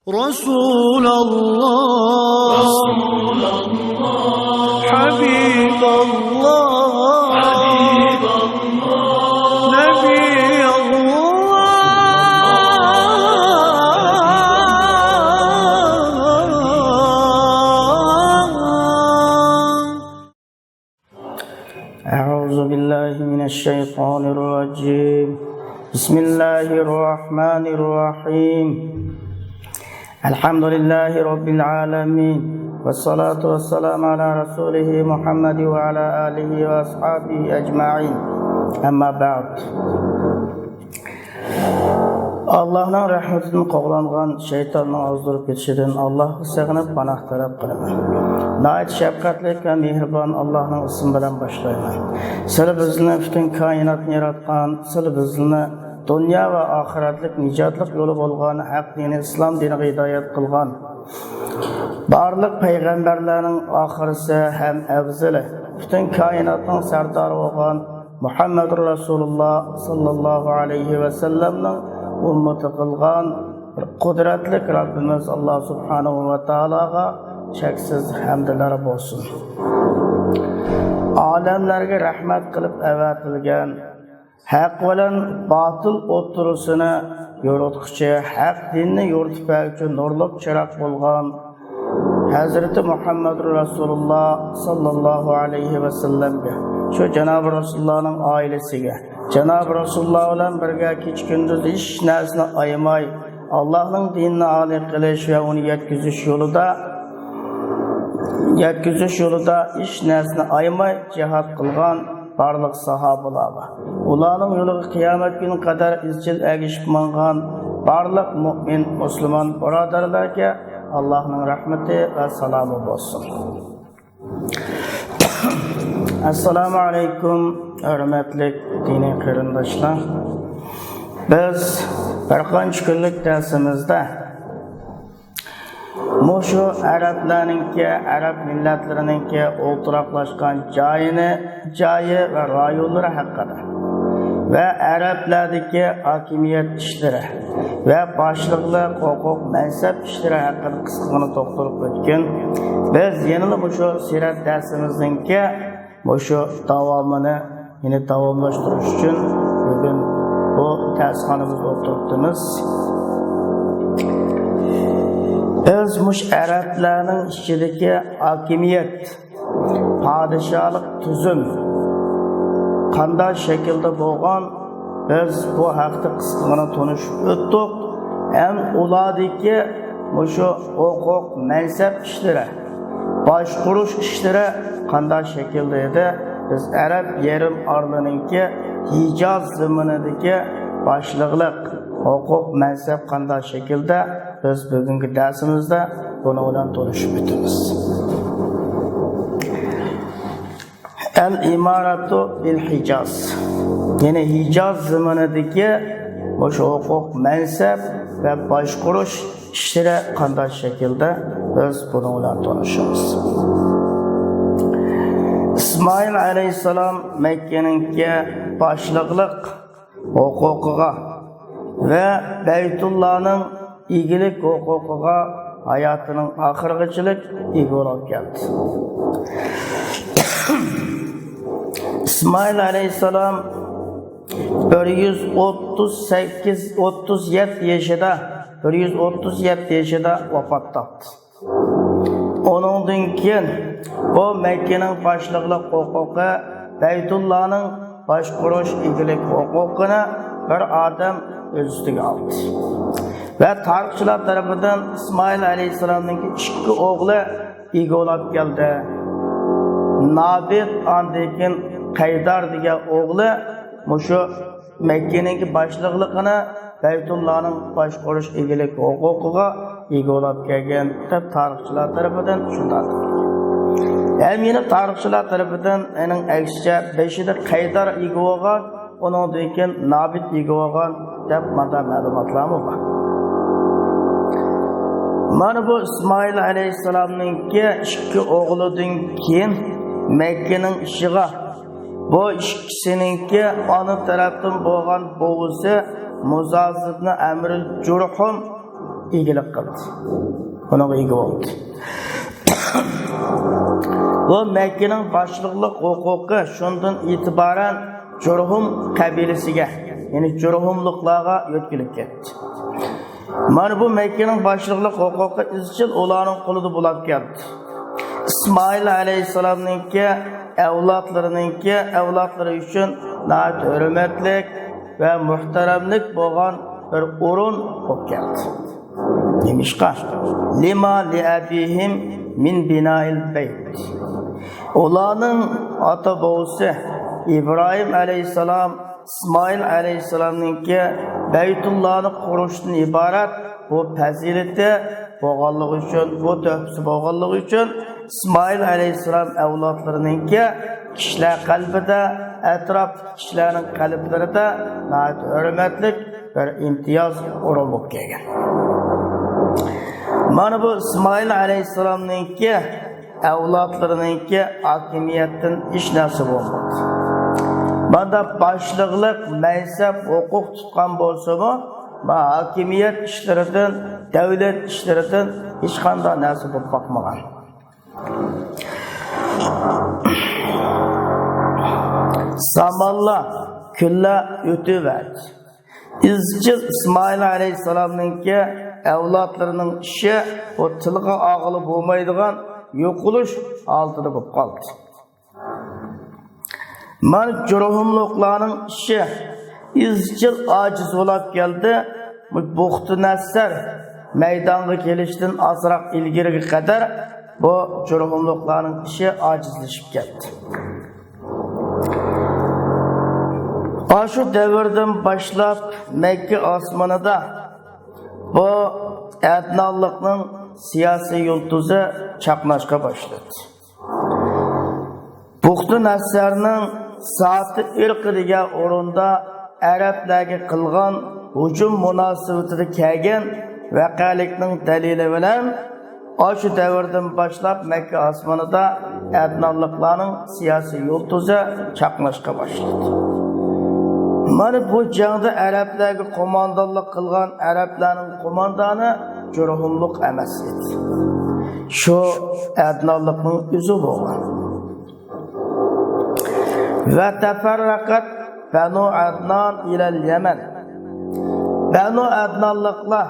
رسول الله حبيب الله نبي أعوذ بالله من الشيطان الرجيم بسم الله الرحمن الرحيم الحمد لله رب العالمين والصلاة والسلام على رسوله محمد وعلى آله وأصحابه أجمعين أما بعد Allah'ın rahmetini qo'g'langan shaytonning ozdirib ketishidan Allohga sig'inib panoh talab qilaman. Nayt shafqatli va mehribon Allohning ismi bilan boshlayman. Sizlar bizni butun koinotni yaratgan, sizlar bizni dunyo va oxiratlik nijotlik yo'li bo'lgan haq dini islom diniga hidoyat qilgan. Barliq payg'ambarlarning oxirisi ham afzali, butun koinotning sardori bo'lgan Muhammad Rasululloh sallallohu alayhi va sallamning ummati qilgan qudratli Rabbimiz Alloh subhanahu va taologa cheksiz hamdlar bo'lsin. Olamlarga rahmat qilib avatilgan haq bilan botil o'tirisini yo'rituvchi, haq dinni yo'rituvchi nurli chiroq bo'lgan Hazrati Muhammad Rasululloh sallallohu alayhi va sallamga, shu Janob Rasulullohning oilasiga, Janob Rasululloh bilan birga kech kunduz hech narsani ayamay Allohning dinini oliy qilish va uni yetkazish yo'lida hech narsani ayamay jihad qilgan barliq sahobalarga, ularning yo'liga qiyomat kuni qadar izchil ergishib mangan barliq mu'min musulmon birodarlarga Allohning rahmati va salomi bo'lsin. Assalomu alaykum hurmatli diniy qarindoshlar. Biz bir qancha kunlik darsimizda mushu arablarningki, arab millatlarininki o'ltiraqlashgan joyi va rayonlari haqida va arablardagi hokimiyat ishlari va boshliqlar huquq mansab ishlari haqida qisqagina to'xtalib o'tgan. Biz yana mushu sirat darsimizninki mushu davomini davomlashtirish uchun bugun bu darsxonamizda o'tiribmiz. Biz mush arablarning ichidagi hokimiyat, podshohlik tuzum qanday shaklda bo'lgan, biz bu haqda qisqagina tanishib o'tdik. Ham ulardagi mushu huquq mansab ishlari, boshqarish ishlari qanday shaklda edi? Biz arab yarim orlininki Hijoz zamonidagi boshliqlik, huquq mansab qanday shaklda, biz bugungi darsimizda buni bilan tanishib o'tamiz. Al-imaratu bil Hijoz. Ya'ni Hijoz zamonidagi o'sha huquq mansab va boshqarish ishlari qanday shaklda, biz buni bilan tanishamiz. İsmail alayhissalom Makkaninki boshliqlik huquqiga va Baytullohning egilik huquqiga hayotining oxirigacha ega bo'lib keldi. İsmail alayhissalom 137 yaşida vafot etdi. Onundan keyin bu Makkaning boshliqlik huquqi, Baytullohning boshqarish egilik huquqini bir odam o'z ustiga oldi. Va tarixchilar tomonidan İsmail alayhissalomning ikki o'g'li ega bo'lib keldi. Nabit andekin Qaydar degan o'g'li mushu Makkaning boshliqligini, Baytullohning boshqarish egilik huquqiga ega bo'lib kelgan deb tarixchilar tomonidan shunday. Hem yine tarixchilar tomonidan uning aksicha 5-da Qaydar ega bo'lgan, undan keyin Nabit ega bo'lgan deb ma'lumotlar bor. Mana bu İsmail alayhissalomningki ikki o'g'lidan keyin Makkaning ishiga bu ikkisininki ona tarafdan bo'lgan bo'g'isi Muzaz ibn Amr al-Jurhum egilik qildi. Buna ega oldu. Bu Mekke'nin başlıqlıq huquqi şundan itibaren Jurhum kabilesiga, yani Jurhumluqlarga ötkülüp ketdi. Mana bu Mekke'nin başlıqlıq huquqi izchil ularning qo'lida bo'lib keldi. İsmail aleyhisselam'ninki evlatları üçün nəhayət hürmetlik ve muhteremlik bo'lgan bir o'rin bo'lib keldi. Demişqa, lima li abihim min bina'il bayt. Ularning ota bovusi İbrahim aleyhisselam, İsmail aleyhisselam'ninki Beytullah'ni qurishdan iborat bu fazilati bo'lganligi uchun, bu töhfasi bo'lganligi uchun İsmail aleyhisselam evlatlarınınki kişiler kalbide, etraf kişilerin kalplerinde nəhayət hürmetlik bir imtiyaz o'rin bo'lib kelgan. Mana bu İsmail aleyhisselam'ninki evlatlarınınki hakimiyetten iş nasip olmadı. Banda başlıqlıq, mansab, huquq tutqan bolsa-mı, hakimiyet işlerinden, devlet işlerinden hiç qanday nasip bo'lib bakmagan. Zamanla, külle ötüverdi. İzchil İsmail aleyhisselam'ninki evlatlarının işi o tilga ağılı bo'lmaydigan yo'qolish altida bo'lib qoldi. Mana Jurhumluqlarning işi izchil ojiz bo'lib keldi. Bu Buxtu Nasr maydonga kelishdan azroq ilgariga qadar bu Jurhumluqlarning işi ojizlashib ketdi. Şu devirden başlap Mekke osmonida bu Adnanlıqning siyasi yulduzi chaqnashga boshladi. Buxtu Nasrning Saati irqi degan o'rinda arablarga qilgan hujum munosabatida kelgan vaqalikning dalili bilan şu devirden başlap Mekke osmonida Adnanlıqlarning siyasi yulduzi chaqnashga boshladi. Mana bu jangda arablarga qo'mondonlik qilgan arablarning qo'mondoni Jurhumluq emas edi. Shu Adnanlıqning o'zi bo'lgan. Va tafarraqat Banu Adnan ila Yaman. Banu Adnanlıqlar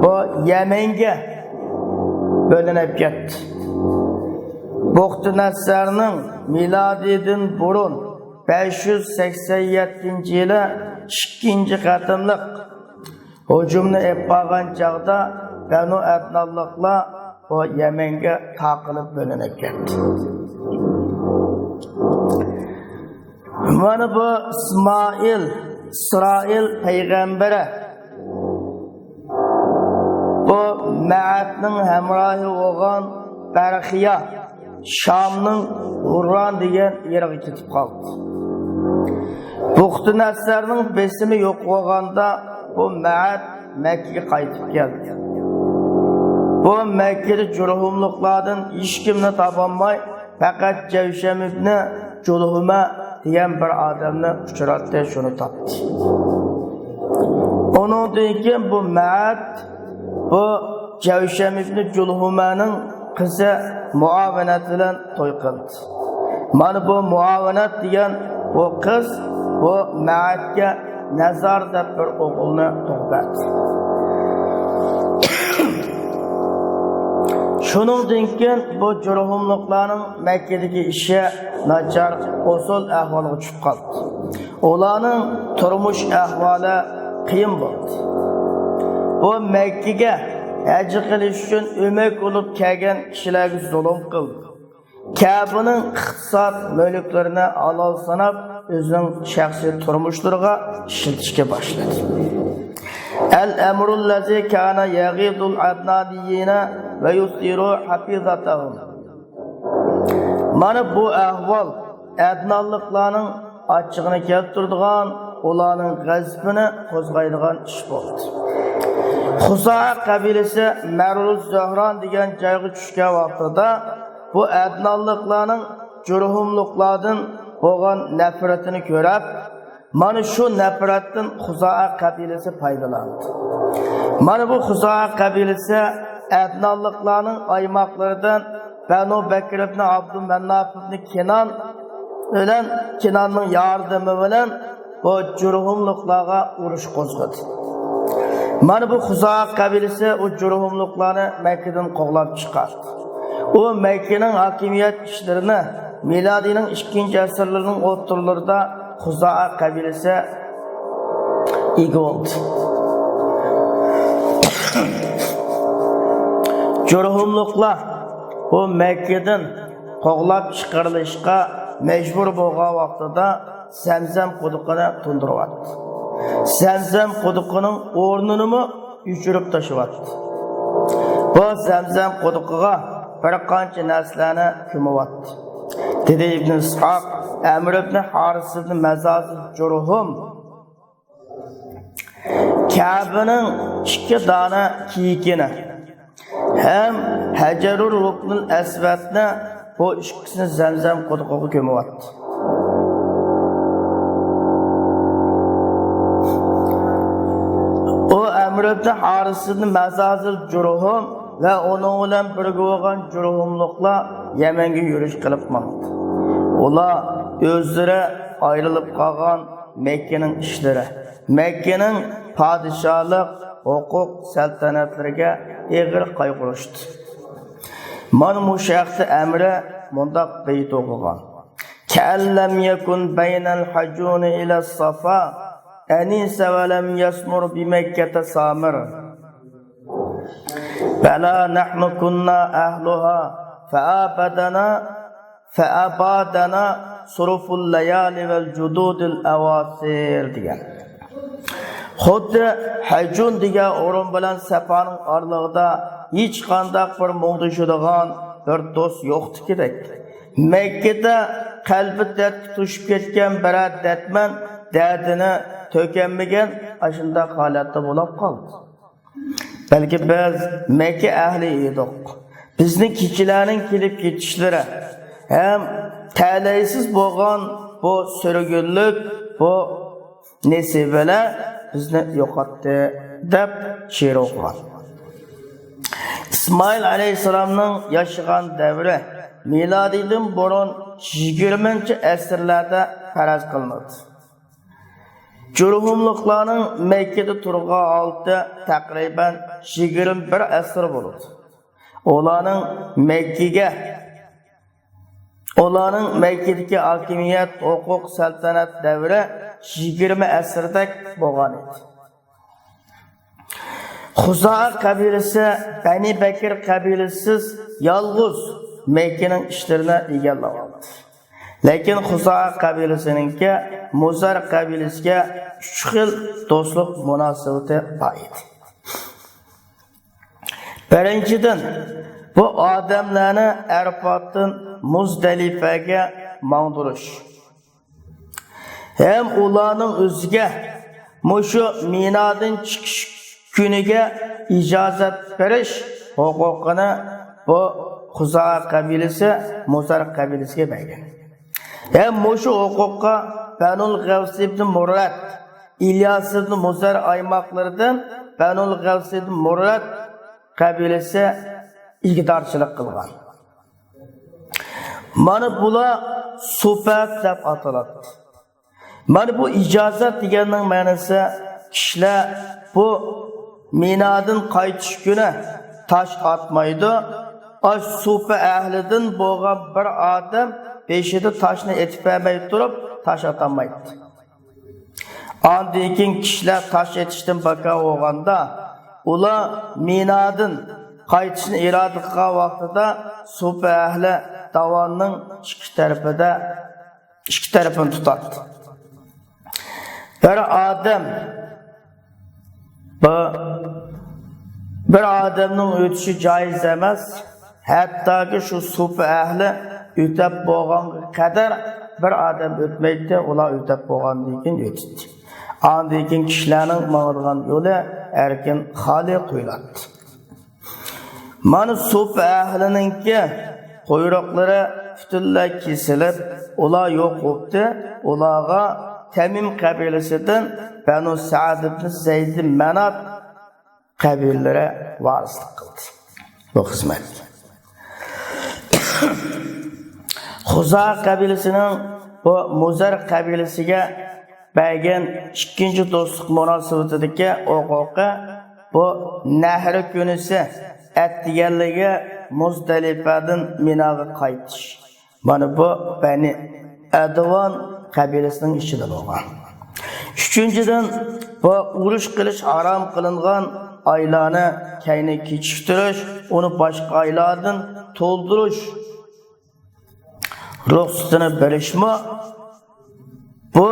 bu Yamanga bo'linib ketdi. Buxtu Nasrning milodidan burun 587-yili 2-qatimliq hujumni qilgan chaqda Banu Adnanlıqlar o Yamanga taqilib bo'linib ketdi. Mana bu İsrail payg'ambari bu Ma'atning hamrohi bo'lgan Barxiya Şamning Urran degan yeriga ketib qoldi. Buxtu Nasrning besimi yo'q bo'lganda bu Ma'at Makkaga qaytib keldi. Bu Makkada Jurhumluqlardan hech kimni topolmay, faqat Javsham ibn Julhuma degan bir odamni uchratdi, shuni topdi. Ondan keyin bu Ma'at bu Javsham ibn Julhumaning qizi Muavinat bilan to'y qildi. Mana bu Muavinat degan bu qiz bu Ma'atga Nazar deb bir o'g'ilni tug'dirdi. Shuningdan keyin bu Jurhumluqlarning Makkadagi ishi nachar usul ahvolga tushib qoldi. Ularning turmush ahvoli qiyin bo'ldi. Bu Makkaga haj qilish uchun o'mak bo'lib kelgan kishilarga zulm qildi. Kabe'ning iqtisod mulklarini halol sanab o'zining shaxsiy turmushlariga ishlatishga boshladi. El-emrul lazi kana yagidul adnadiyina ve yusiru hafizatahum. Mana bu ahvol Adnanlıqlarning açığını keltirdigan, ularning g'azbini qo'zg'aydigan ish bo'ldi. Xuzoa qabilasi Maruz Zohron degan joyga tushgan vaqtida bu Adnanlıqlarning Jurhumluqlardan bo'lgan nafratini ko'rib, mana shu nafratdan Xuzoa qabilasi foydalandi. Mana bu Huza'a kabilesi Adnanlıklarının aymaklarından Banu Bekir ibn Abdülmennaf ibn Kenan bilen Kenan'ın yardımı bilen bu Cürhumluqlarga uruş qozg'adi. Mana bu Huza'a kabilesi o Cürhumluqlarni Mekke'den qo'g'lab chiqardi. O Mekke'nin hakimiyet işlerini miladining 2. asrlarning o'rtalarida Huza'a kabilesi ega oldu. Cürhumluqlar o Mekke'den qo'g'lab chiqarilishga mecbur bo'lgan vaqtida Zamzam quduqini tundiryapti. Zamzam quduqining o'rnini o'chirib tashyapti. Bu Zamzam quduqiga bir qancha narsalarni ko'myapti. Dedi İbn Ishaq, Amr ibn Haris ibn Mazaz Jurhum Kabe'nin 2 dona kiyikini hem Hajarul Ruknul Aswadni bu ikkisini Zamzam quduqiga ko'myapti. O Amr ibn Haris ibn Mazaz Jurhum ve onun bilan birga bo'lgan Jurhumluqlar Yemenga yurish qilib maqdi. Ular o'zlari ayrilib qolgan Mekkening ishlari, Mekkening podshohlik, huquq, saltanatlariga eg'ir qayg'urishdi. Mana bu shaxsi Amri mundaq bayt o'qigan. Kallam yakun baynal hajun ila safa anisa va lam yasmur bi Makkah samir. Bala nahnu kunna ahluha fa'abadana suruful layali vel jududul awasir degan. Xuddi Hajun degan o'rin bilan Safaning orlig'ida hech qanday bir mo'ng'ishadigan bir do'st yo'qdi kerak. Makkada qalbi dard tushib ketgan birat dardman dardini to'kanmagan ashunda holatda bo'lib qoldi. Balki biz Makka ahli edik. Bizning kechilarning kelib ketishlari ham ta'laysiz bo'lgan bu surgunlik, bu nesibalar bizni yo'qotdi deb she'r o'qigan. İsmail aleyhisselamның yaşagan davri miladiydan burun 20-asrlarda faraz qilinadi. Jurhumluqlarning Mekkada turgan oldi taqriban 21 asr bo'ldi. Ularning Mekkadagi hokimiyat, huquq, saltanat davri 20 asrda bo'lgan edi. Huza'a kabilesi Bani Bekir kabilesiz yalğız Mekke'nin işlerine egallab oldi. Lekin Huza'a kabilesininki Muzar kabilesiga 3 xil do'stlik munosabati bor edi. Birinchidan, bu odamlarni Arfatdan Muzdalifaga mangdirish. Hem ularning o'ziga mushu Minadan chiqish kuniga ijozat berish huquqini bu Huza'a kabilesi Muzar kabilesiga bergan. Hem mushu huquqqa Banul Gavs ibn Murad, İlyas ibn Muzar aymoqlaridan Banul Gavs ibn Murad kabilesi igdorchilik qilgan. Mana bular supat deb ataladi. Mana bu ijozat deganning ma'nosi kishilar bu Minadan qaytish kuni taş atmaydı. Aş supa ahlidan bo'lgan bir odam beshida taşni etib bermay turib taş atamaydi. Andan keyin kishilar taş etishdan baka bo'lganda ular Minadan qaytishni iroda qilgan vaqtida supa ahli davonning ikki tarafini tutadi. Bir adamning o'tishi joiz emas. Hattoki shu supa ahli o'tab bo'lgan qadar bir odam o'tmaydi, ular o'tab bo'lgandan keyin o'tdi. Andan keyin kishilarning mang'ilgan yo'li erkin xoli qo'yiladi. Mana supa ahlininki quyruqlari butunlay kesilib, ular yo'q bo'ldi. Ularga Tamim kabilesidan Banu Sa'd ibn Zayd Manat qabilelere varislik qildi bu xizmat. Xuzo qabilasining bu Muzar qabilasiga bergan ikkinchi do'stlik munosabatidagi huquqi bu Nahr kunisi atdiganligi Muzdalifadan Minaga qaytish. Mana bu Bani Advan qabilasining ishida bo'lgan. Üçüncüden bu urush qilish haram qilingan aylarni kayni kechiktirish, onu başqa aylardan to'ldirish ruxsatini berishmi? Bu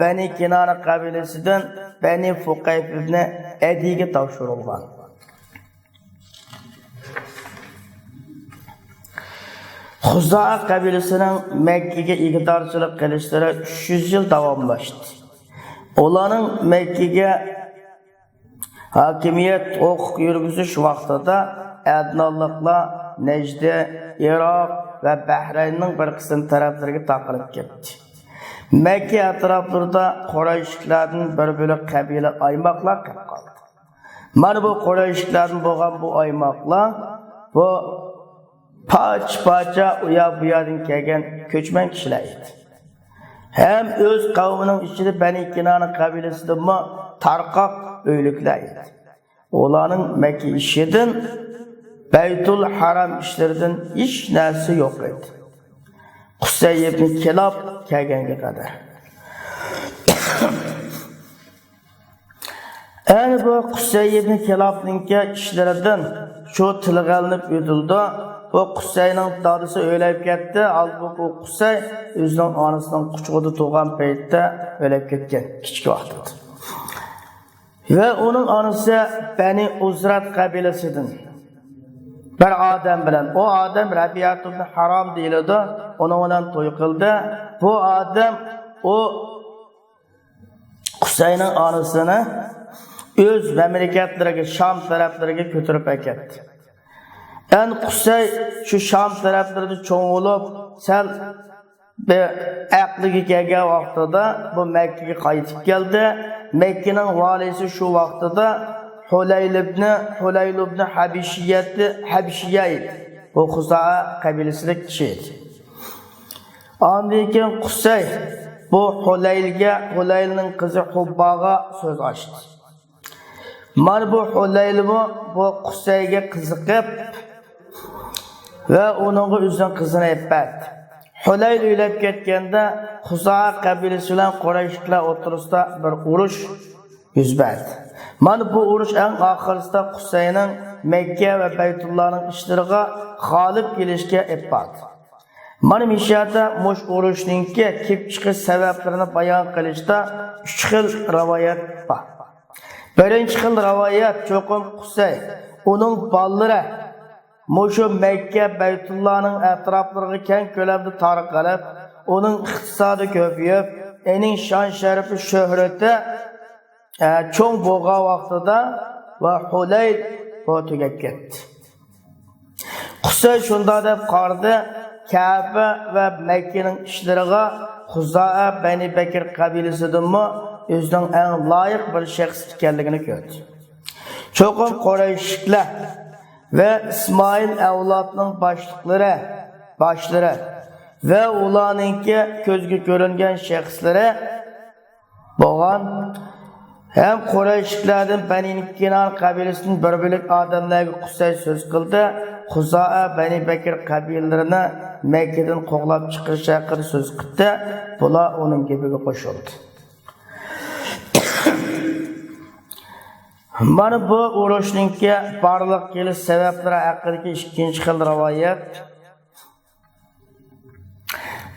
Bani Kinana qabilasidan Bani Fuqayf ibn Adiga topshirilgan. Xuzo qabilasining Makkaga ig'dorchilik qilishlari 300 yil davomlashdi. Ularning Makkaga hokimiyat huquq yurgizish vaqtida Adnonliklar Najd, Iroq va Bahraynning bir qism taraflariga taqilib ketdi. Makka atroflarida Qurayshlarning bir bo'lak qabila aymoqlar qolib qoldi. Mana bu Qurayshlarning bo'lgan bu aymoqlar bu pacha uya-buyadan kelgan ko'chman kishilar edi. Hem öz qavmining ichida Bani Kinana qabilasidami tarqoq o'yliklar edi. Ularning Makka ishidan Baytul Haram ishlaridan hech narsa yo'q edi. Qusay ibn Kilab kelganga qadar. Endi bu Qusay ibn Kilabning ishlaridan shu tilg'alinib o'tildi. Bu Qusayning dadisi o'lib ketdi. Albuki Qusay o'zining onasining quchog'ida tug'an paytda o'lib ketgan, kichik vaqtida. Va uning onasi Bani Uzrat qabilasidan bir odam bilan, o odam Rabiyat ibn Harom deyiladi, uning bilan to'y qildi. Bu odam o Qusayning onasini o'z mamlakatlariga, Sham taraflariga ko'tarib ketdi. Yani Qusay şu Şam taraflarında çoğulup sel bir aqliga kelgan vaqtida bu Makkaga qaytib keldi. Makkaning valisi şu vaqtida Hulayl ibn Habishiyya edi. Bu Xuzo qabilasining kishi edi. Ondan Qusay bu Hulaylning qizi Hubbaga so'z ochdi. Mana bu Hulayl bu Qusayga qiziqib ve onun o'zining qizini aytdi. Hulayl o'ylab ketganda Xuzo qabilasi bilan Qurayshlar o'rtasida bir urush yuz berdi. Mana bu urush eng oxirisida Qusayning Makka va Baytullohning ishlariga g'olib kelishga e'tibor. Mana mishada mush urushninki kelib chiqish sabablarini bayon qilishda 3 xil rivoyat bor. Birinchi xil rivoyat cho'qim Qusay uning bolalari Moşu Mekke Beytullah'ın etraflarına keng kölemde tarqalib, onun iqtisadi köpüyüp, enin şan şerifi şöhreti çoğun boğa vaqtida ve Hulayl bu tugab ketdi. Qusay şunda deb qardi, Kabe ve Mekke'nin ishlariga Xuzo Bani Bakr qabilasidanmi o'zining eng loyiq bir shaxs ekanligini ko'rdi. Cho'qim Qurayshlar ve İsmail evlatının başları ve ulanınki közgü görüngen şəxsləri boğan hem Qurayshlardan Bani Kinana qabiləsinin bir bölük adamlarga Qusay söz qildi. Xuzo Bani Bakr qabilələrini Makkadan qo'g'lab chiqarish haqida söz qildi. Bular uning gapiga qo'shildi. Mana bu urushninki barliq kelish sabablari haqidagi ikkinchi xil rivoyat.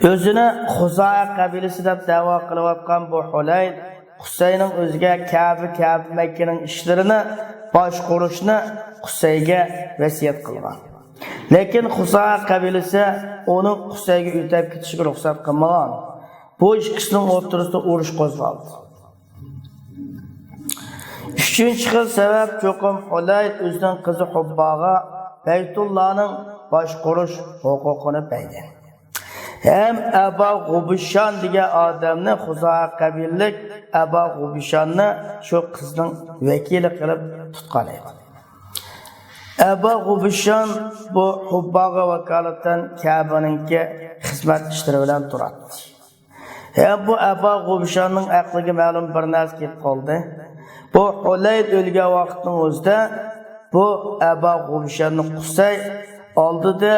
O'zini Xuzo qabilasi deb da'vo qilayotgan bu Hulayl Qusayning o'ziga Kabe Makkaning ishlarini boshqarishni Qusayga vasiyat qilgan. Lekin Xuzo qabilasi uni Qusayga o'tib ketishga ruxsat qilmagan. Bu ikkisining o'rtasida urush qo'zg'aldi. Üçüncü xil sebep ço'qim Hulayl o'zining qizi Hubbaga Baytullohning boshqarish huquqini bergan. Hem Aba Gubishan degan odamni Xuzoa qabillik Aba Gubishanni shu qizning vakili qilib tutgan edi. Aba Gubishan bu Hubbaga vakolatan Ka'baninki xizmat ishlari bilan turadi. Hem bu Aba Gubishanning aqliga ma'lum bir narsa kelib qoldi. Bu Hulayd o'lgan vaqtning o'zida bu Aba Gubishanni Qusay oldida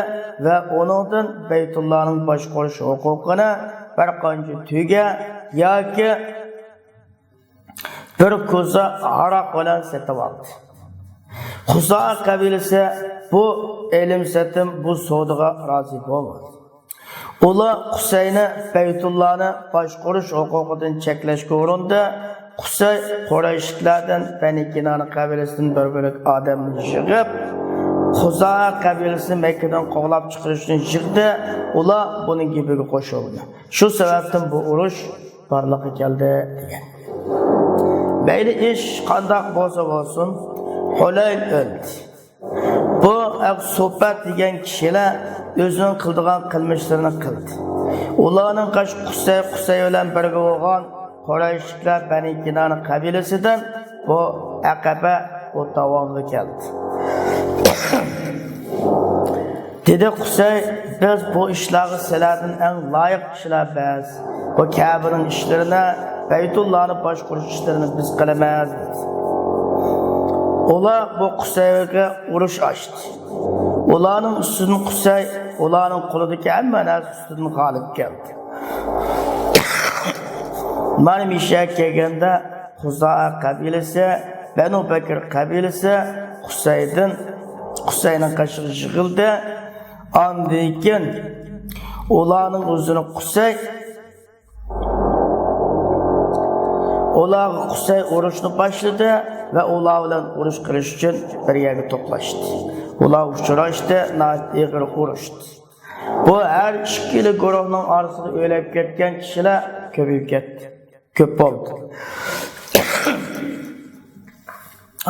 ve onundan Beytullah'ın boshqarish huquqini bir qancha tuga yoki bir ko'za aroq bilan sotib oldi. Xuzoa qabilasi bu ilm satim bu savdoga rozi bo'lmadi. Ular Qusayni Beytullah'ni boshqarish huquqidan cheklashga urindi. Qusay Qurayshlardan Bani Kinana qabilasidan bir bo'lak odamni yig'ib Xuzoa qabilasi Makkadan qovlab chiqarishni yig'di. Ular buning gibiga qo'shildi. Shu sababdan bu urush barliqqa keldi degan. Mayli ish qandoq bo'lsa bo'lsin, Hulayd o'ldi. Bu Suhbat degan kishilar o'zining qildigan qilmishlarini qildi. Ularning Qusay bilan birga bo'lgan Qurayshlar Bani Kinana qabilasidan bu Aqaba o davomli keldi. Dedi Qusay, biz bu ishlarga sizlardan eng loyiq kishilarmiz. Bu Ka'baning ishlarini, Beytullahni boshqarish ishlarini biz qilamiz. Ular bu Qusayga urush ochdi. Ularning ustidan Qusay, ularning qo'lidagi hamma narsa ustidan g'olib keldi. Mana mishak kelganda Xuzoa qabilasi, Banu Bakr qabilasi Qusayning qashig'i yig'ildi. Ondan keyin ularning o'zini Qusay urushni boshladi va ular bilan urush qilish uchun bir yerga to'plashdi. Ular uchrashdi, ig'ir urushdi. Bu har ikkili guruhning orasida o'lib ketgan kishilar ko'payib ketdi. Ko'p bo'ldi.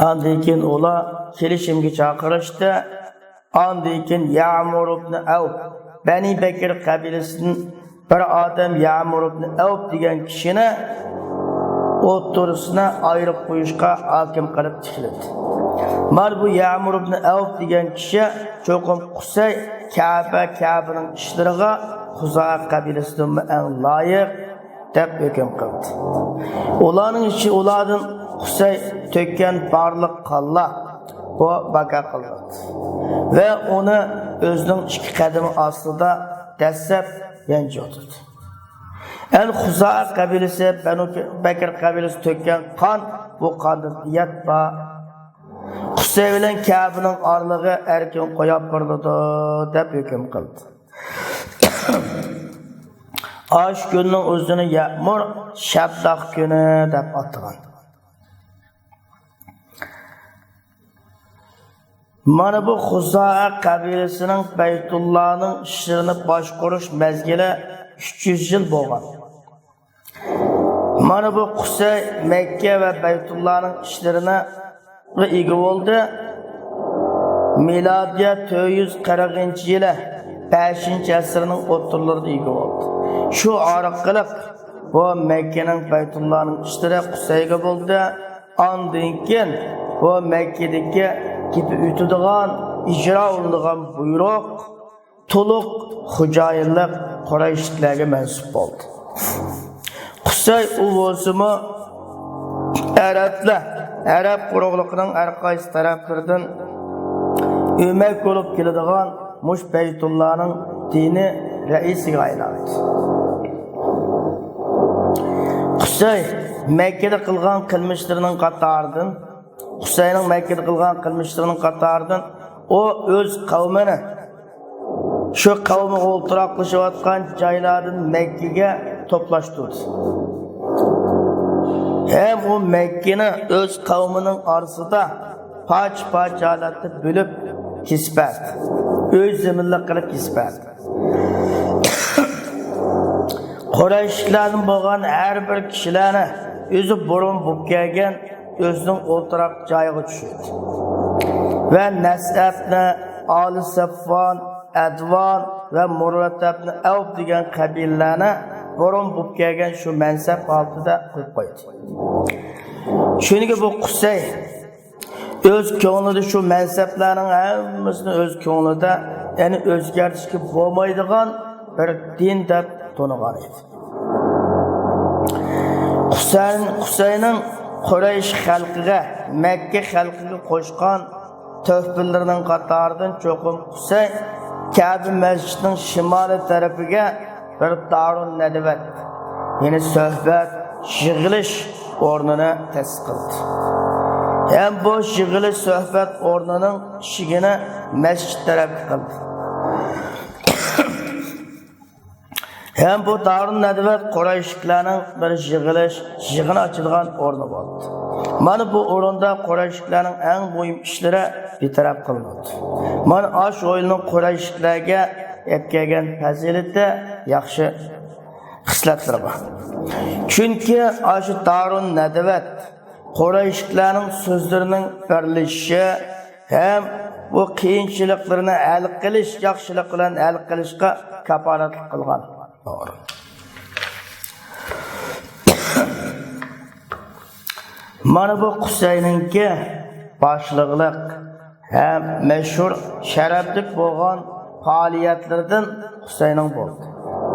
Ondan keyin ular kelishimga chaqirishdi. Ondan keyin Ya'mur ibn Awf, Bani Bakr qabilasining bir odam Ya'mur ibn Awf degan kishini o'ttirisini ayirib qo'yishga hokim qilib chiqildi. Mana bu Ya'mur ibn Awf degan kishi cho'qim Qusay Ka'baning ishlariga Xuzoa qabilasidan eng loyiq deb hukm qildi. Ularning ichi ulardan Qusay tökkan barliq qonlar bu baqa qildi. Ve onu özünün iki qadami ostida dastlab yanchi o'tirdi. Xuzoa qabilasi, Banu Bakr qabilasi tökkan qon, bu qondan diyat bor. Qusay bilan Ka'baning orlig'i erkin qo'yib qo'yildi deb hukm qildi. Ash kunning o'zini Ya'mur Shabdaq kuni deb atagan. Mana bu Xuzoa qabilasining Beytullahning ishlarini boshqarish mezgili 300 yil bo'lgan. Mana bu Qusay Makka va Beytullahning ishlarini ega bo'ldi. Milodiya 440-yili 5-asrning o'rtalarida ega bo'ldi. Shu orqali bu Makkaning Beytullahning ishlari Qusayga bo'ldi. Ondan keyin bu Makkadagi gibi ütüdüğün, icra olunduğun buyruq, toluq, xo'jayinlik Qurayshlarga mansub bo'ldi. Qusay u bo'lsa-mu Arab quruqligining har qaysi taraflaridan o'mak bo'lib keladigan mush Beytullahning dini raisiga aylandi. Qusay Makkada qilgan qilmishlarining qatoridan Qusayning Makkada qilgan qilmishlarining qatoridan o o'z qavmini shu qavmi o'ltiraqlashayotgan joylardan Makkaga to'plashtirdi. Hem o Makkani o'z qavmining orasida poch-poch holatda bo'lib kesibdi. O'z zaminlar qilib kesibdi. Qurayshlarning bo'lgan har bir kishilarni o'zi burun bo'lib kelgan o'zining o'ltiraq joyiga tushdi. Ve Nasabni, Ali Saffon, Advan ve Murrat ibn Avf degan qabilalarni burun bo'lib kelgan shu mansab altida qo'yib qo'ydi. Chunki bu Qusay öz ko'nglida shu mansablarning hammasini öz ko'nglida, ya'ni o'zgartirishga bo'lmaydigan bir din deb to'nigan edi. Qusayning Quraysh xalqiga, Makka xalqiga qo'shgan töhfillerinin qatarından çoxum Qusay Kabe mescidinin şimali tarafiga bir Darun Nedvet, yeni söhbət, yığılış o'rnini ta'sis qildi. Hem bu yığılış söhbət o'rnining ishigini masjid tarafga qildi. Hem bu Darun Nedvet Qurayshliklarning bir yig'ini ochilgan o'rni bo'ldi. Mana bu o'rinda Qurayshliklarning eng muhim ishlari betaraf qilinadi. Mana ash o'yinning Qurayshliklarga etgan fazilati yaxshi xislatlar bor. Chunki ash Darun Nedvet Qurayshliklarning so'zlarining birlashishi hem bu qiyinchiliklarni hal qilish, yaxshilik bilan hal qilishga kafolatlik qilgan. Doğru. Mana bu Qusayninki boshliqlik hem meşhur sharaflik bo'lgan faoliyatlardan Qusayning bo'ldi.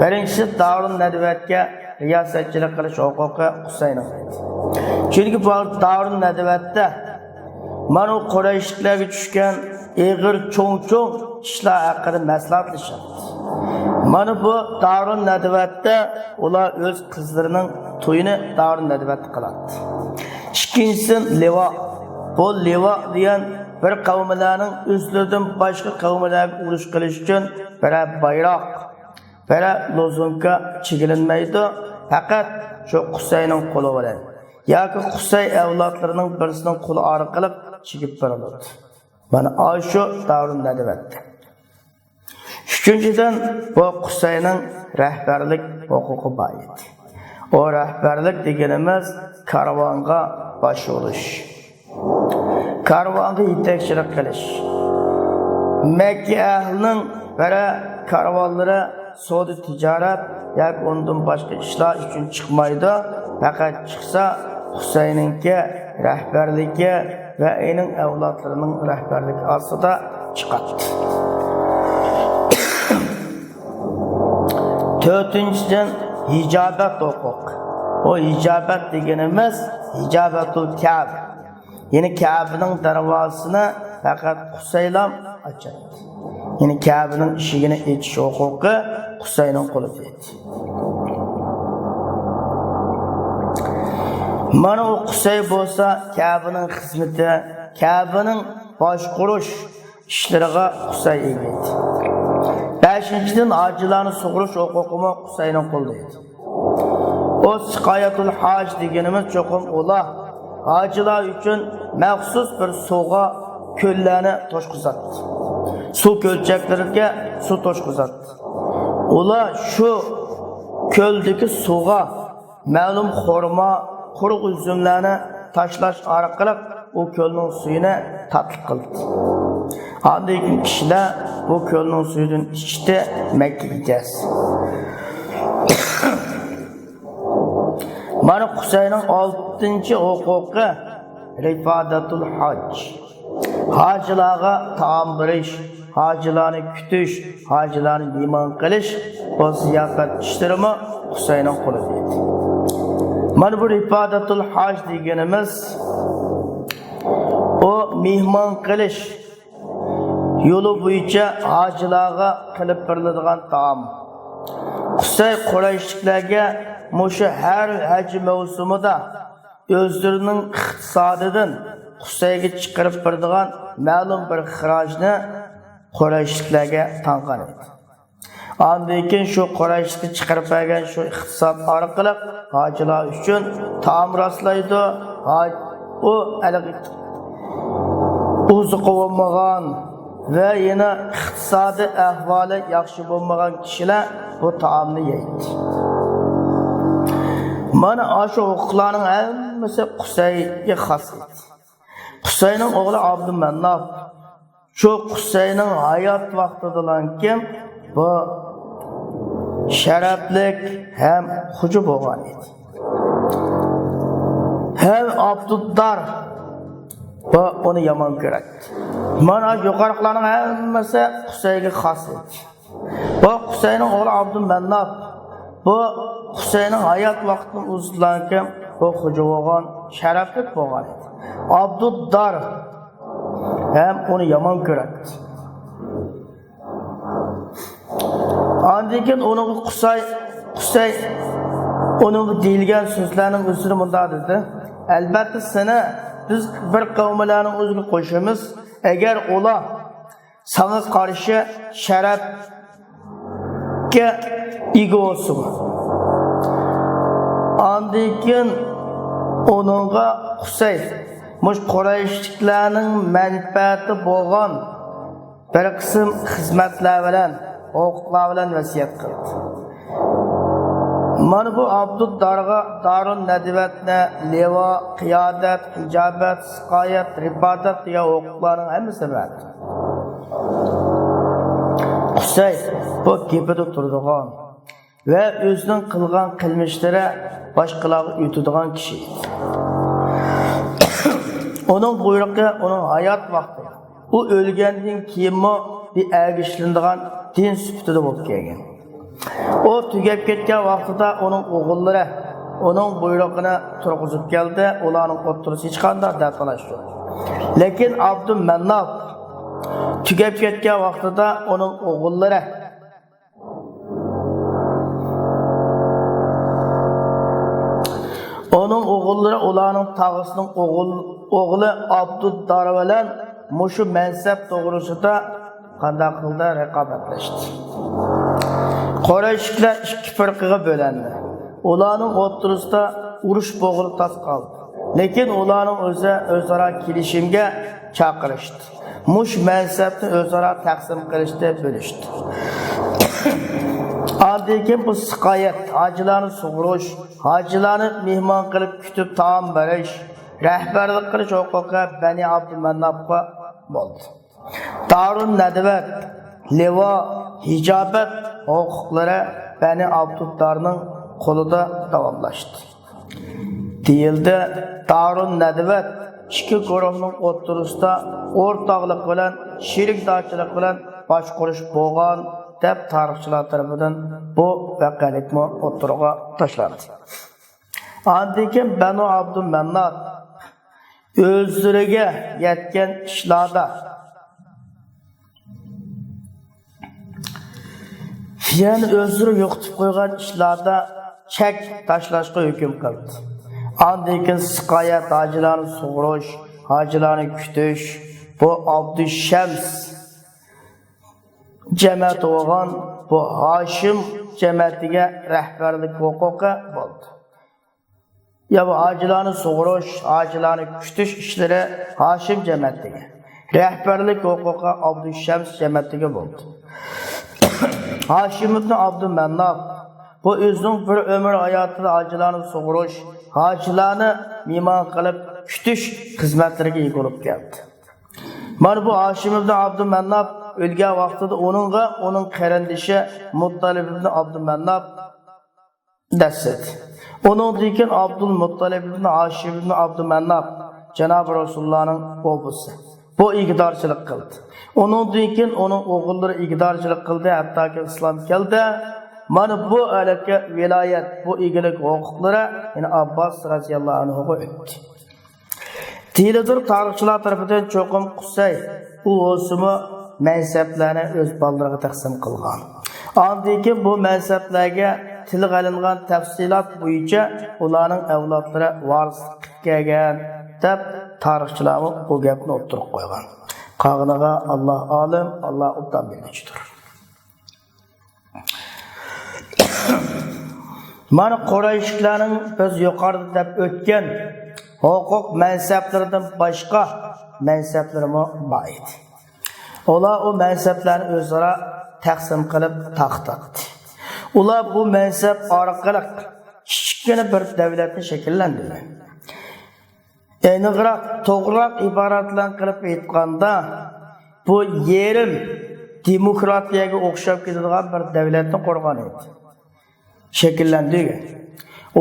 Birinchisi Darun Nedvetga riyosatchilik qilish huquqi Qusayning. Chunki bu Darun Nedvetda mana Qurayshliklarga tushgan ig'ir cho'ng-cho'ng ishlar haqida maslahatlashadi. Mana bu Darun Nedvet'te ular öz kızlarının toyunu Darun Nedvet'te qiladi. İkincisi Leva. Bu Leva diyen bir kavimlerinin özlerinden başka kavimlerine uruş qilish uchun bir bayroq, bir lozunka chegilinmaydi. Faqat şu Qusayning qo'li bilan yoki Qusay avlodlarining birisining qo'li orqali chigib beriladi. Mana shu Darun Nedvet'te. Üçüncüden bu Qusayning rəhbərlik huquqi var idi. O rəhbərlik deganimiz karvonga bosh bo'lish. Karvonga yetakchilik qilish. Makka ahlining biri karvonlari savdo tijorat yoki undan boshqa ishlar uchun chiqmaydi. Faqat chiqsa Qusayninki rəhbərligi va uning avlodlarining rəhbərligi ostida chiqadi. Dördüncüden hicabet hukuk. O hicabet deganimiz hicabetul Kabe. Yani Kabe'nin darvasını fakat Qusaylam açadi. Yani Kabe'nin ishigini echish huquqi Qusayning qo'lida edi. Mana o Qusay bo'lsa Kabe'nin xizmati, Kabe'nin boshqarish ishlariga Qusay edi. Beşinciden hacılarını sug'urish huquqi Qusayning qo'lida edi. O siqayatul haj deganimiz cho'qim ular hacılar uchun maxsus bir suvga ko'llarni toshqizadi. Suv ko'lchaklariga suv toshqizadi. Ular shu ko'ldagi suvga ma'lum xurmo, quruq uzumlarni tashlash orqali o ko'lning suyini tatbiq qildi. Andan kishilar bu ko'lning suyidan ichdi, Makkaga keldi. Mana Qusayning 6-huquqi rifadatul haj. Hacılarga taam berish, hacılarni kutish, hacılarni iymon qilish, bu ziyofat ishlarimi Qusayning qo'lida edi. Mana bu rifadatul haj deganimiz o mehmon qilish yo'li bo'yicha hacılarga qilib beriladigan taom. Qusay Qurayshliklarga mushu har haj mavsumida o'zlarining iqtisodidan Qusayga chiqarib beradigan ma'lum bir xirojni Qurayshliklarga tanqan edi. Ondan keyin shu Qurayshlikka chiqarib bergan shu iqtisod orqali hajlar uchun taom rastlaydi. O o'zi qovmagan ve yine iqtisadi ahvoli yaxshi bo'lmagan kishilar bu taomni yeydi. Mana shu huquqlarning hammasi Qusayga xos edi. Qusayning o'g'li Abdumannaf Şu Hüseyin'in hayat vaqtidilan kim bu şərəflik hem xucu bolğan edi. Hem Abduddar bu onu yaman görəkdi. Mana yuqarıqların hammasi Hüseyin'e xas edi. Bu Hüseyin'in oğlu Abdülmennab bu Hüseyin'in hayat vaqtini uzatlan kim bu xucu bolğan şərəflik bolğan edi. Abduddar hem onu yaman görəkdi. Andikin onun Qusay onun deyilgan so'zlarning o'zini bunda dedi. Albatta seni biz bir qavmlarning o'ziga qo'shamiz. Agar ular sana qarshi sharafga ega bo'lsa. Andikin onunğa Qusay mush Qurayshliklarning manfaati bo'lgan bir qism xizmatlar bilan oqlar bilan vasiyat qildi. Mana bu Abduddarga Darun Nadivatni, Leva, Qiyodat, Hijobat, Siqoyat, Ribodat degan oqlarning hammasi berdi. Qusay bu gapida turadigan va o'zining qilgan qilmishlari boshqalarga o'tadigan kishi edi. Onun buyrug'i, onun hayat vaqti. U o'lgandan keyinmi bir ergishlanadigan din sifatida bo'lib kelgan. O tugab ketgan vaqtida onun o'g'illari onun buyrug'ini turg'izib keldi. Ularning o'ttirisi hech qanday dafalash yo'q. Lekin Abdulmannab tugab ketgan vaqtida onun o'g'illari ularning tag'isining o'g'li Abduddar bilan mushu mansab to'g'risida qanday qildi raqobatlashdi. Qurayshliklar ikki firqaga bo'lindi. Ularning o'rtasida urush bo'g'ilib qoldi. Lekin ularning o'zaro kelishimga chaqirishdi. Mush mansabni o'zaro taqsim qilishda bo'lishdi. Adayken bu Siqoyat, hacılarını sug'urish, hacılarını mehmon qilib kutib taom berish, rahbarlik qilish huquqi Bani Abdulmannabga bo'ldi. Darun Nadivat, Leva, Hijobat huquqlari Bani Abduddarning qo'lida davomlashdi. Deyildi, Darun Nadivat ikki guruhning o'rtasida o'rtoqlik bilan, sherikdorchilik bilan boshqarish bo'lgan deb tarixchilar tomonidan bu voqelikni o'tirg'a tashlandi. Andikin Banu Abdulmannab o'zlariga yetgan ishlarda yani o'zlari yo'qitib qo'ygan ishlarda chek tashlashga hukm qildi. Andikin Siqoyat hacılarni sug'urish, hacılarni kutish, bu Abdushams cemaat olgan bu Haşim cemaatiga rahbarlik huquqi bo'ldi. Ya bu hacılarni sug'urish, hacılarni kutish ishlari Haşim cemaatiga, rahbarlik huquqi Abdushams cemaatiga bo'ldi. Haşim ibn Abdulmannab bu o'zining bir umr hayotida hacılarni sug'urish, hacılarni mehmon qilib kutish xizmatlariga ega bo'lib keldi. Mana bu Haşim ibn Abdulmannab o'lgan vaqtida onun qarindishi Muttalib ibn Abdulmannab dasset. Onun degan Abdulmuttalib ibn Haşim ibn Abdulmannab Janob Rasulullohning o'g'lisi. Bu igdorchilik qildi. Onun degan onun o'g'illari igdorchilik qildi, hattoki islom keldi. Mana bu alaka viloyat, bu egilik huquqlari yana Abbos radhiyallohu anhu o'tdi. Deyiladi, tarixchilar tomonidan cho'qim Qusay u o'simi mansablarni o'z ballariga taqsim qilgan. Andiki bu mansablarga tilga olingan tafsilot bo'yicha ularning avlodlari varislik qilgan deb tarixchilar bu gapni o'tirib qo'ygan. Qog'iniga Alloh olim, Alloh o'tdan biluvchidir. Mana Qurayshlarning biz yuqorida deb o'tgan huquq mansablaridan boshqa mansablarimi bor edi. Ular o mansablarni o'zaro taqsim qilib taqtaqdi. Ular bu mansab orqali kichkina bir davlatni shakllantirdi. Aniqroq, to'g'riroq iborat bilan qilib aytganda, bu yerim demokratiyaga o'xshab ketadigan bir davlatni qurgan edi. Shakllantirgan.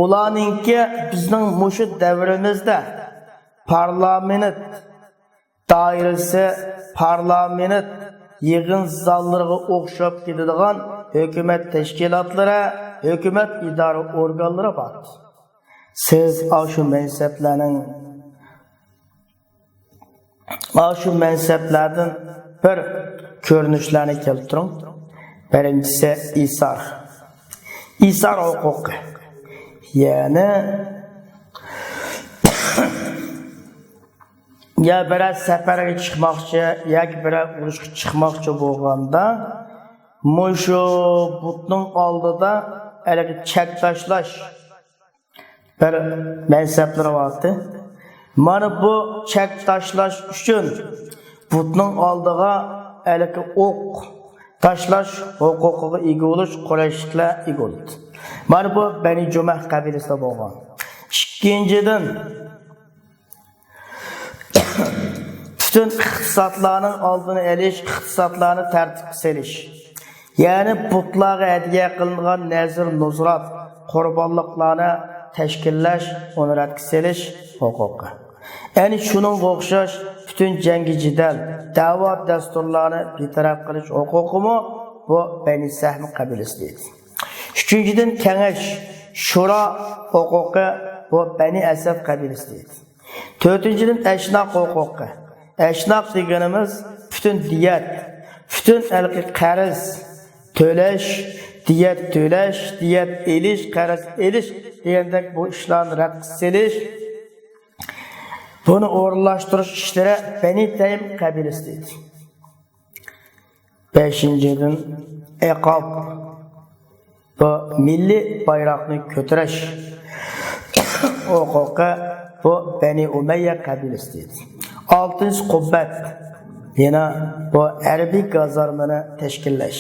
Ularningki bizning mushu davrimizda parlament doirasi, parlament yig'in zallariga o'xshab ketadigan hukumat tashkilotlari, hukumat idora organlari bor. Siz shu mansablardan bir ko'rinishlarni keltiring. Birinchisi isar huquqi. Ya'ni ya bir safarga chiqmoqchi yoki bir urushga chiqmoqchi bo'lganda mushu butning oldida haligi chak tashlash bir mansablar bordi. Mana bu chak tashlash uchun butning oldiga haligi o'q tashlash huquqiga ega bo'lish qurashliklar ega bo'ldi. Mana bu Bani Jumah qabilasida bo'lgan. Ikkinchidan bütün iqtisodlarning oldini olish, iqtisodlarni tartibga solish. Ya'ni butlarga hadiya qilingan nazr, nuzrat, qurbonliklarni tashkillash, uni radga solish huquqi. Ya'ni shuning o'xshash bütün jangi jidal, da'vo dasturlarini betaraf qilish huquqimi bu Bani Sahm qabilasida. Uchinchidan kengash, shura huquqi bu Bani Asad qabilasida. To'rtinchidan ashnaq huquqi. Ashnaq deganimiz bütün diyat, bütün qarz to'lash, diyat to'lash, diyat elish, qarz elish degandek bu ishlarni rad qilish, buni o'rinlashtirish ishlari Bani Taym qabilasida. Beshinchidan iqob, bu milliy bayroqni ko'tarish huquqi bu Bani Umayya qabilasida. Altıncı qubbat, yana bu harbiy gazarmani tashkillash.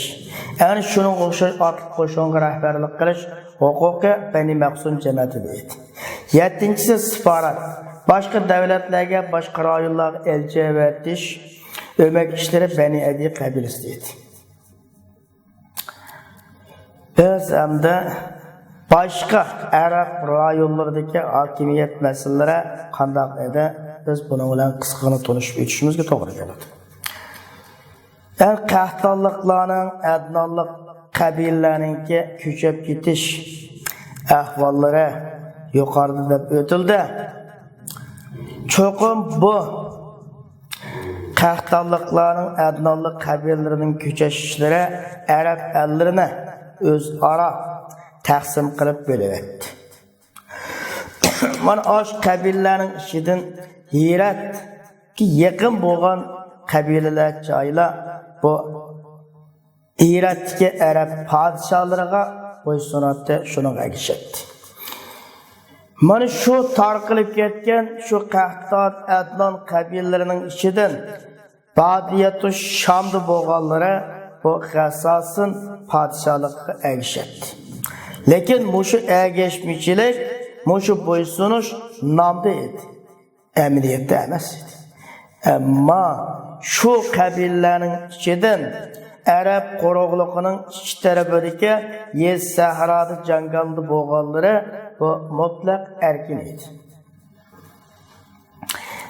Yani şunun o'xshash otliq qo'shinga rahbarlik qilish huquqi Bani Maqsum jamiyatida edi. Yettinchisi sifarat. Boshqa davlatlarga, boshqa rayonlarga elchi avatish, o'mak ishlari Bani Adi qabilasida edi. Biz hamda boshqa Arab rayonlaridagi hokimiyat masalalari qanday edi? Biz buning bilan qisqagina tanishib o'tishimizga to'g'ri keladi. Qahtonliqlarning, adnonlik qabilalarningki ko'chib ketish ahvollari yuqorida deb o'tildi. Cho'qim bu qahtonliqlarning, adnonlik qabilalarining ko'chishlari Arab allarini o'zaro taqsim qilib bo'lyapti. Mana osh qabilalarning ichidan Hirat ki yaqin bo'lgan qabilalar joylar bu Hiratdagi Arab podshohlariga bo'ysunatdi, shuni agishadi. Mana shu tarqalib ketgan shu Qahton, Adnon qabilalarining ichidan Badiyatu Shamda bo'lganlari bu asosan podshohlikka agishadi. Lekin mushu agishmichilik, mushu bo'ysunish nomda edi. Əməliyyatda emas idi. Amma şu qabilalarning ichidan Arab quruqligining ichi tarafidagi yer sahroda jangalda bo'lganlari bu mutlaq erkin edi.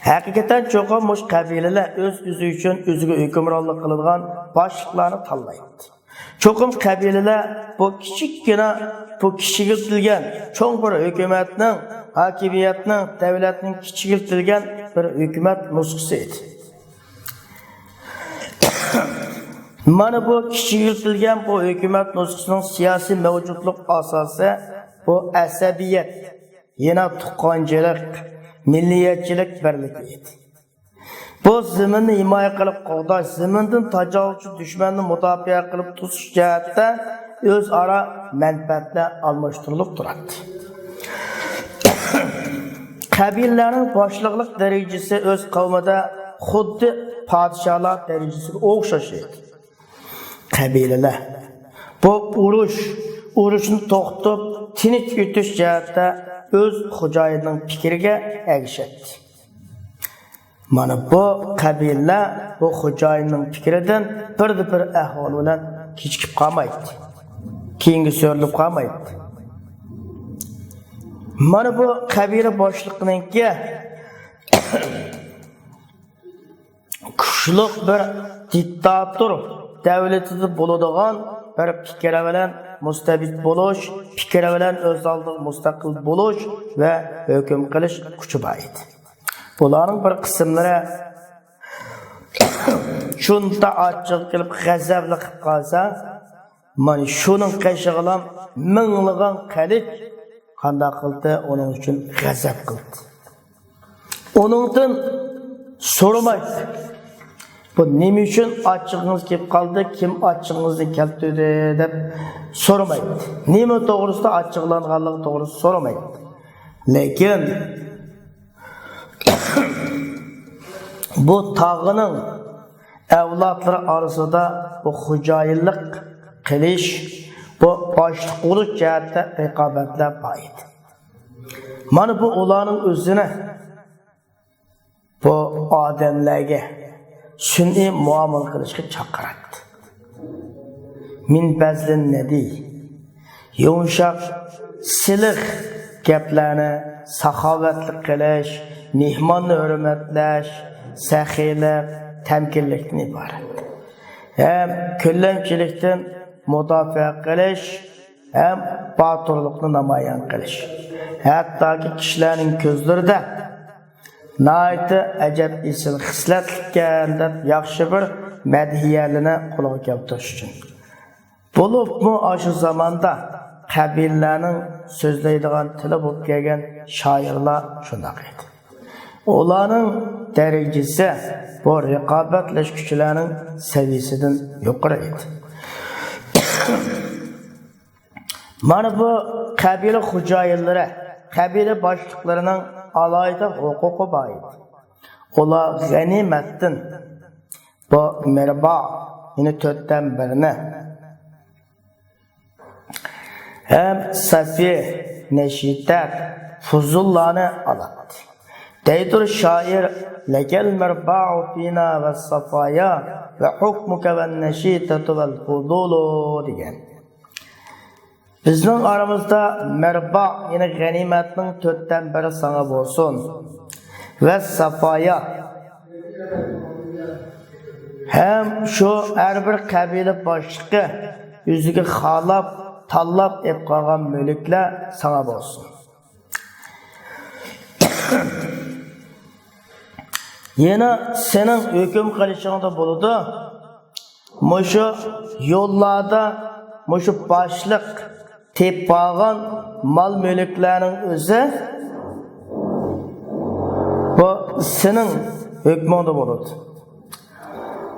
Haqiqatan cho'qim mush qabilalar o'z-o'zi uchun o'ziga hukmronlik qiladigan boshliqlarni tanlaydi. Cho'qim qabilalar bu kichikkina, bu kichikilgan cho'ng bir hukumatning, hakimiyatning, davlatning kichikilgan bir hukumat nusxasi edi. Mana bu kichikilgan bu hukumat nusxasining siyosiy mavjudlik asosi bu asabiyat, yana tuqqanchilik, milliyatchilik birligi edi. Bu zaminni himoya qilib qo'g'dash, zamindan tajovuzchi dushmanni mudofaa qilib tutish jihatda o'zaro manfaatlar almashtirilib turadi. Qabilalarning boshliqlik darajasi o'z qavmida xuddi podshohlar darajasiga o'xshash edi. Qabilalar bu urushni to'xtatib, tinch o'tish jihatda o'z xo'jayinining fikriga ergashadi. Mana bu qabilalar bu xo'jayinning fikridan bir ahvol bilan kechikib qolmaydi. Keyingi so'rilib qolmaydi. Mana bu qabila boshliqninki kuchliq bir diktator davlatida bo'ladigan bir fikri bilan mustabid bo'lish, fikri bilan o'z oldiga mustaqil bo'lish va hukm qilish kuchi bor edi. Bularning bir qismlari shunda achchiq qilib g'azabli qilib qolsa, mana shuning qashig'ilam minglagan qalik qanday qildi, uning uchun g'azab qildi. Uningdan so'ramaydi. Bu nima uchun achchig'ingiz kelib qoldi, kim achchig'ingizni keltirdi deb so'ramaydi. Nima to'g'risida achchig'langanligi to'g'risida so'ramaydi. Lekin bu tog'ining avlodlari orasida bu xo'jayinlik qilish, bu boshliq bo'lish jihatda raqobatlar bor edi. Mana bu ularning o'zini bu odamlarga sun'iy muomala qilishga chaqiradi. Min bazlin nadi, yumshoq, siliq gaplarni saxovatli qilish, mehmonni hurmatlash, saxiylik, tamkinlikdan iborat. Hem kullanchilikdan mudofaa qilish, hem botirlikni namoyon qilish. Hattoki kishilarning ko'zlarida nayta ajab isil xislatlikkan deb yaxshi bir madhiyalini qo'lga keltirish uchun. Bo'libmi o'sha zamonda qabilalarning so'zlaydigan tili bo'lib kelgan shoirlar shunday edi. Ularning darajasi bu raqobatlash kuchlarining saviyasidan yuqori edi. Mana bu qabila xo'jayinlari, qabila boshliqlarining alayda huquqi bor edi. Ular g'animatdan bu mirba, yine 4'ten birini hem safi, neşitat, fuzullarını aladı. Deydur şair, lekel mirba'u fina ve safaya ve hukmuke ve neşitatu vel fuzulu diyen. Bizning aramızda mirba, yine ganimetinin 4'ten biri sana olsun. Ve safaya. Hem şu her bir kabile başlığı yüzüge halap, tallap ep qalğan mülkler sana olsun. Yine senin hüküm qilishingda bo'ladi. Muşu yollarda, muşu başlık tep bağın mal mülklerin özü bu senin hükmünde bo'ladi.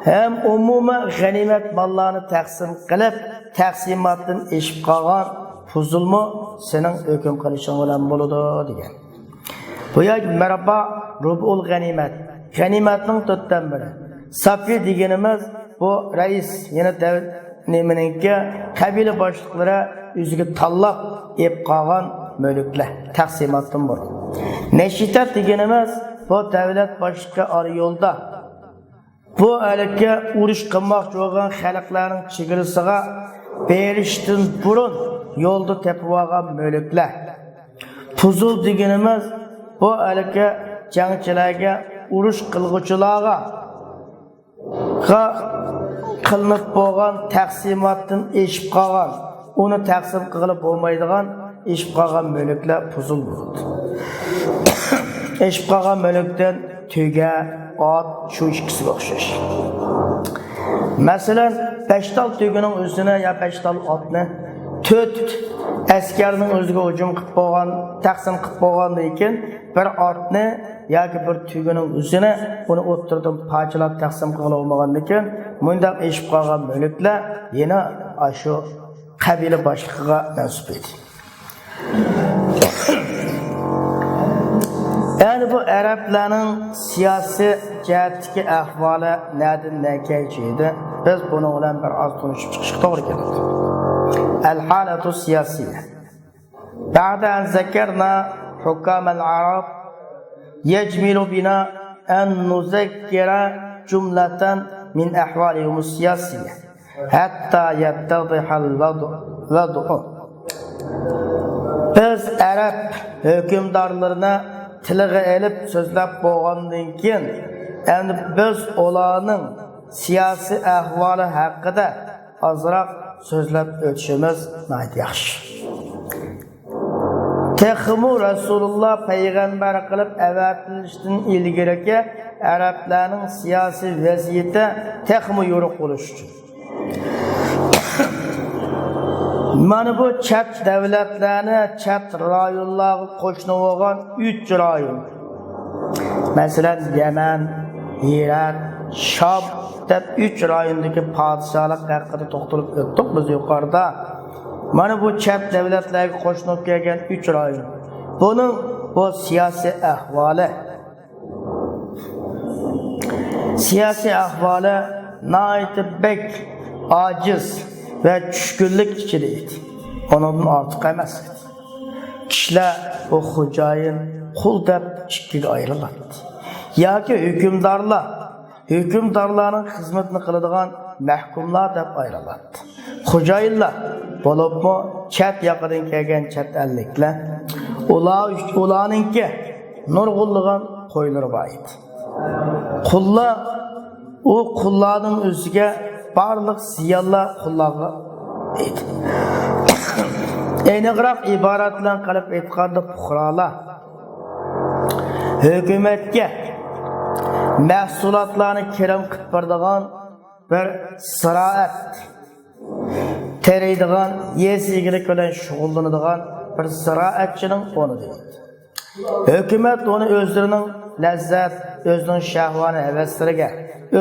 Hem umuma ganimet mallarını taksim qilib, taqsimatdan eshib qolgan fuzulmu sening hukm qilishing bilan bo'ladi degan. Bu yer maraba rubul ganimet. Ganimetning 4'ten biri. Safi deganimiz bu rais, yine davlat neminingki qabila boshliqlari o'ziga tanlab ep qolgan mulklar taqsimatdan bor. Neşitat deganimiz bu davlat boshliqi ari yo'lda bu alikka urush qilmoqchi bo'lgan xalqlarning chegarasiga berishdan burun yo'lda tepib olgan mulklar. Fuzul deganimiz bu alikka jangchilarga, urush qilg'uvchilarga qilinib bo'lgan taqsimatdan eshib qolgan, uni taqsim qilib bo'lmaydigan eshib qolgan mulklar fuzul bo'ladi. Eshib qolgan mulkdan tuga, ot, şu ikisiga o'xshash. Masalan, 5 tal tugining o'zini ya 5 tal otni 4 askarning o'ziga hujum qilib bo'lgan, taqsim qilib bo'lgandan keyin bir otni yoki bir tugining o'zini uni o'ttirdim parchalab taqsim qilib olmagandan keyin bunday eshib qolgan mulklar yana shu qabila boshlig'iga mansub edi. Yani bu Araplarning siyosiy jihatdagi ahvoli nereden nekeyciydi? Biz bunu bilan bir az konuşup chiqishga to'g'ri keladi. Al-halatu siyosiya. Ba'da an zakarna hukam al-arab yajmilu bina an nuzakkira cümleten min ahvalihum siyasiye hatta yattadihal vadu. Biz Arab hükümdarlarına tiliga elip sözlep boğandan keyin endi biz ularning siyasi ahvoli haqida azroq so'zlab o'tishimiz yaxshi. Texmu Rasululloh payg'ambar qilib avatilishdan ilgariga arablarning siyosiy vaziyati texmu yo'riq bo'lishi uchun. Mana bu chat davlatlarni, chat rayonlarga qo'shni bo'lgan 3 rayon. Masalan, Yaman, Irak, Sham deb 3 rayondagi podshohlik haqida to'xtalib o'tdik biz yuqorida. Mana bu chat davlatlarga qo'shni kelgan 3 rayon. Buning bu siyosiy ahvoli. Siyosiy ahvoli nayt bek aciz ve tushkunlik ichida edi. Ondan ortiq emas. Kishilar bu xo'jayin qul deb ikkiga ayriladi. Yoki hükümdarlarning xizmatini qiladigan mahkumlar deb ayriladi. Xo'jayinlar bo'libmi chat yoqidan kelgan chat elliklar, ularningki nurg'unlagan qo'ylari bor edi. Qullar o qullarning o'ziga barliq ziyonlar qullarga edi. Aniqroq iborat bilan qilib aytganda fuqarolar hukumatga mahsulotlarni kirim qilib beradigan bir siroat tereydigan, yesigilik bilan shug'ullanadigan bir ziroatchining o'rnida. Hukumat uni o'zlarining lazzat, o'zining shahvoni havaslariga,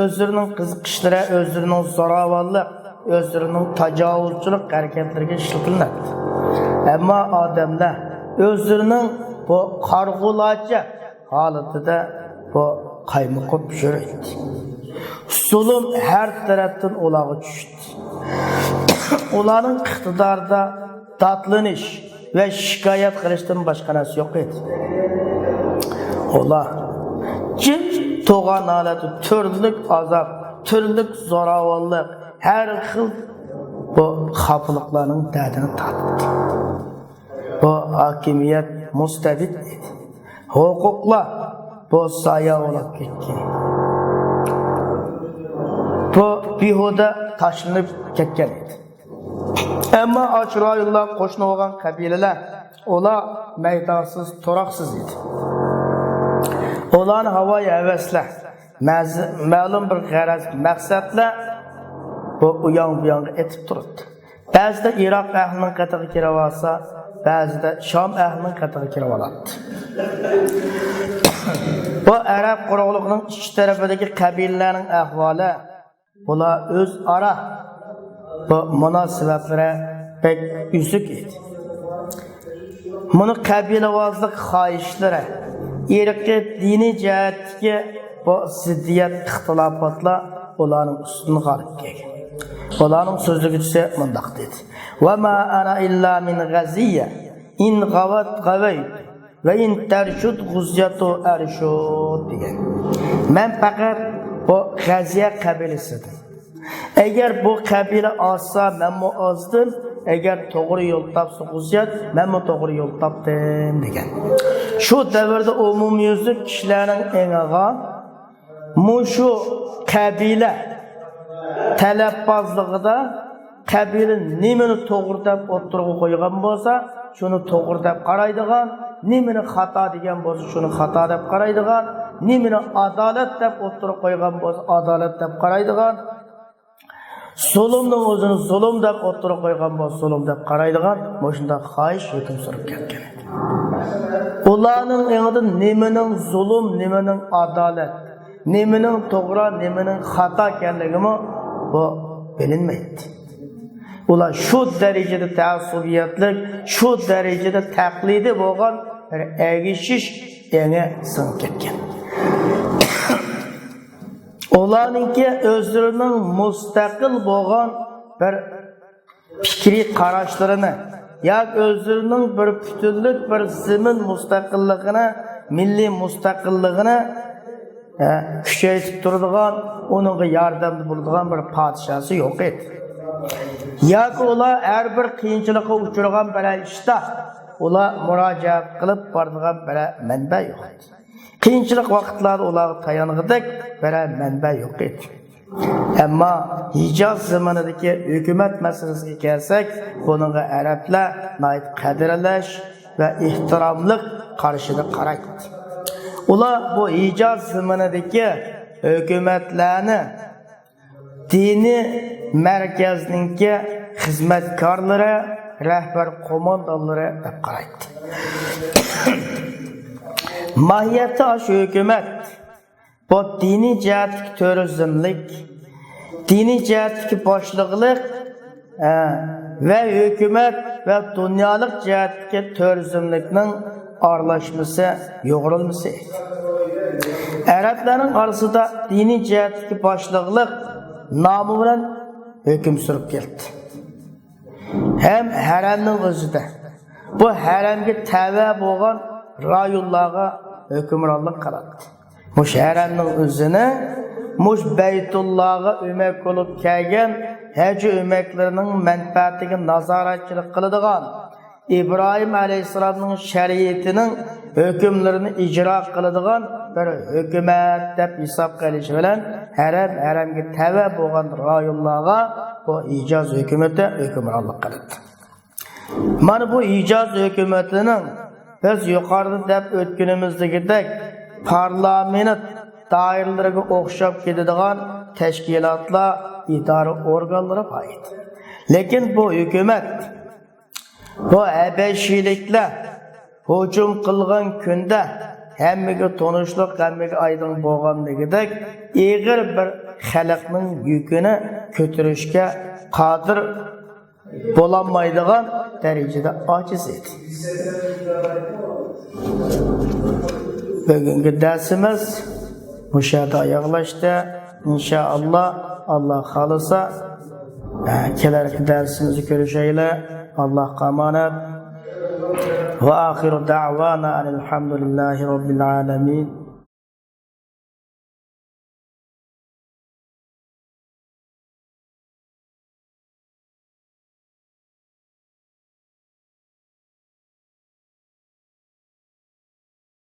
o'zlarining qiziqishlari, o'zlarining zo'ravonlik, o'zlarining tajovuzchilik harakatlariga ishlatadi. Ammo odamlar o'zlarining bu qarg'ulachi holatida bu qaymoqib yuradi. Zulm har tarafdan ularga tushdi. Ularning iqtidorida tatlanish ve şikayet qilishdan boshqa narsa yo'q edi. Ular jin to'g'an holati, turlik azob, turlik zo'ravonlik, har xil bu xafliqlarning dardini tatdi. Bu hokimiyat mustabid edi. Huquqlar bu soya olib ketgan. Bu behuda tashlanib ketgan edi. Ama Aşrayullah qo'shni bo'lgan qabilalar, ular maydonsiz, to'roqsiz edi. Ularning havoyi havaslar, ma'lum bir g'araz, maqsadlar bu uyon-buyonga etib turibdi. Ba'zida Iroq ahlining qatag'i kirib olsa, ba'zida Sham ahlining qatag'i kirib oladi. Bu Arab quruqligining ikki tarafidagi qabilalarning ahvoli, ular o'zaro bu munosabatlari pek üzük edi. Bunu qabilavozlik xohishlari, irqiy diniy jihatdagi bu ziddiyat ixtilofotlar ularning ustidan g'olib kelgan. Ularning so'zligisi mundaq dedi: "Va ma ana illa min g'aziyya in g'awat g'avayt va in tarshud g'uzyatu arshud" degan. Men faqat bu G'aziya qabilasidir. Eğer bu kabile azsa, men mu azdım. Eğer doğru yol tapsa G'uzyat, men mu doğru yol tapdım degan. Şu davrda umumiyuzlik kishilarning enig'a mushu kabile talabbozligida kabile nimani to'g'ri deb o'tirg'i qo'ygan bo'lsa, shuni to'g'ri deb qaraydigan, nimani xato degan bo'lsa, shuni xato deb qaraydigan, nimani adolat deb o'tirg'i qo'ygan bo'lsa, adolat deb qaraydigan, zulmning o'zini zulm deb o'tirib qo'ygan bo'lsa, zulm deb qaraydigan, shunda xohish hukm surib ketgan. Ularning endi nimaning zulm, nimaning adolat, nimaning to'g'ri, nimaning xato ekanligimi bu bilinmaydi. Ular şu darajada ta'assubiyatlik, şu darajada taqlidi bo'lgan bir agishish yangi sinib ketgan. Ularninki o'zlarining mustaqil bo'lgan bir fikriy qarashlarini, yoki o'zlarining bir butunlik bir zamin mustaqilligini, milliy mustaqilligini kuchaytib turadigan, onunğa yordamda bo'ladigan bir podshosi yo'q edi. Yoki ular har bir qiyinchilikqa uchragan bir ishda ular murojaat qilib boradigan bir manba yo'q edi. Qiyinchilik vaqtlarda ularga tayanig'idek bir manba yo'q edi. Ammo Hijoz zamonidagi hukumat masalasiga kelsak, buningga arablar qadrlash va ehtiromlik qarshida qaraydi. Ular bu Hijoz zamonidagi hukumatlarni dini markazninki xizmatkorlari, rahbar qo'mondonlari deb qaraydi. Mahiyati shu hukumat bu diniy jihatdagi turizmlik, diniy jihatdagi boshliqlik va hukumat va dunyolik jihatdagi turizmlikning aralashması, yo'g'rilmasi edi. Arablarning orasida diniy jihatdagi boshliqlik nomi bilan hukm surib keldi. Hem haramning o'zida bu haramga tava bo'lgan rayonlarga hukmronlik qiladi. Mush haramning o'zini mush Baytullahga o'mak bo'lib kelgan haj o'maklarining manfaatiga nazoratchilik qiladigan İbrahim Aleyhisselam'ın şeriatinin hükümlerini icra qiladigan bir hükümet deb hisob qilish bilan haramga tava bo'lgan rayonlarga bu Hijoz hukumati hukmronlik qiladi. Mana bu Hijoz hukumatining biz yuqorida deb o'tganimizdagidek parlament doiralariga o'xshab ketadigan tashkilotlar, idora organlari bor. Lekin bu hukumat bu Habeşilikler hücum qilgan kunda hammaga tonishliq, hammaga aydın bo'lganligidek ig'ir bir xalqning yukini ko'tarishga qodir bo'lolmaydigan darajada ojiz edi. Bugungi darsimiz mushada oyoqlashdi. İnşallah Allah xolisa kelarki darsimizni ko'rishaylar. Allah emanet. Ve ahiru da'vana alhamdulillahi rabbil alamin.